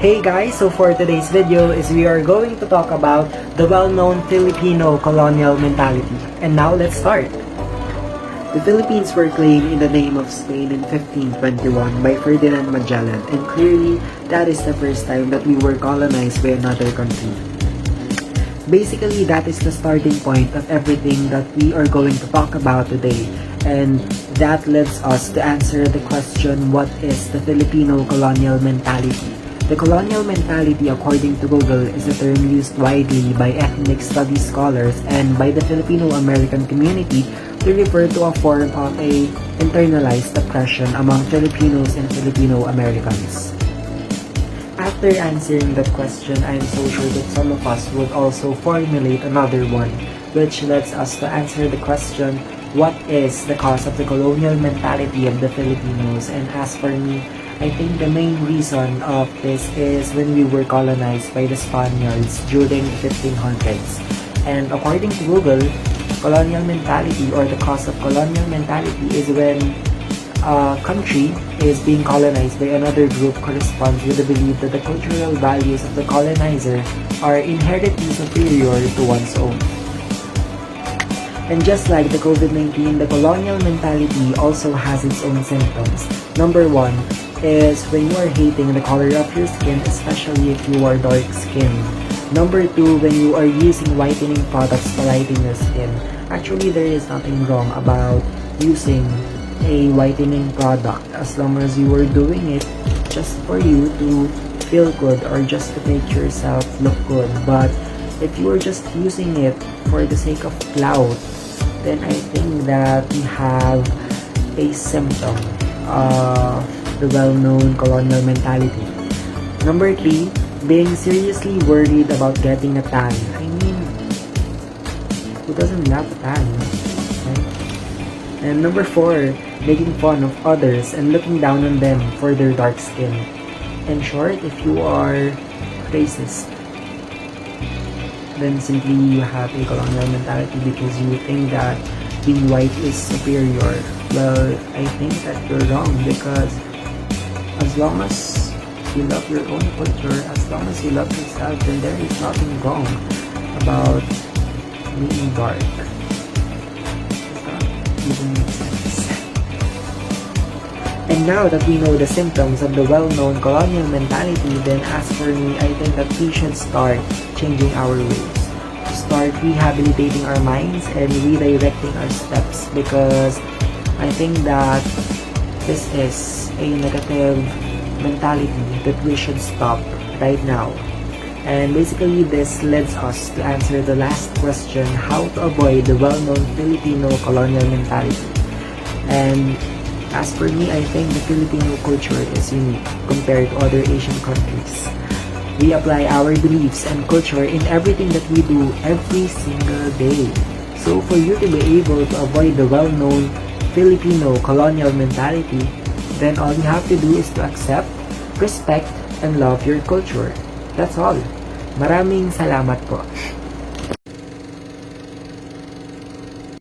Hey guys, so for today's video is we are going to talk about the well-known Filipino colonial mentality. And now let's start. The Philippines were claimed in the name of Spain in 1521 by Ferdinand Magellan, and clearly that is the first time that we were colonized by another country. Basically, that is the starting point of everything that we are going to talk about today, and that leads us to answer the question, what is the Filipino colonial mentality? The colonial mentality, according to Google, is a term used widely by ethnic studies scholars and by the Filipino-American community to refer to a form of a internalized oppression among Filipinos and Filipino-Americans. After answering that question, I am so sure that some of us would also formulate another one, which leads us to answer the question, what is the cause of the colonial mentality of the Filipinos? And as for me, I think the main reason of this is when we were colonized by the Spaniards during the 1500s. And according to Google, colonial mentality or the cause of colonial mentality is when a country is being colonized by another group corresponds with the belief that the cultural values of the colonizer are inherently superior to one's own. And just like the COVID-19, the colonial mentality also has its own symptoms. Number one is when you are hating the color of your skin, especially if you are dark skinned. Number two, when you are using whitening products to lighten your skin. Actually, there is nothing wrong about using a whitening product as long as you are doing it just for you to feel good or just to make yourself look good. But if you are just using it for the sake of clout, then I think that we have a symptom of the well-known colonial mentality. Number three, being seriously worried about getting a tan. I mean, who doesn't love a tan? Right? And number four, making fun of others and looking down on them for their dark skin. In short, if you are racist, then simply you have a colonial mentality because you think that being white is superior. Well, I think that you're wrong, because as long as you love your own culture, as long as you love yourself, then there is nothing wrong about being dark. Does that even make sense? And now that we know the symptoms of the well-known colonial mentality, then as for me, I think that we should start changing our ways. To start rehabilitating our minds and redirecting our steps, because I think that this is a negative mentality that we should stop right now. And basically this leads us to answer the last question, how to avoid the well-known Filipino colonial mentality. And as for me, I think the Filipino culture is unique compared to other Asian countries. We apply our beliefs and culture in everything that we do every single day. So for you to be able to avoid the well-known Filipino colonial mentality, then all you have to do is to accept, respect, and love your culture. That's all. Maraming salamat po.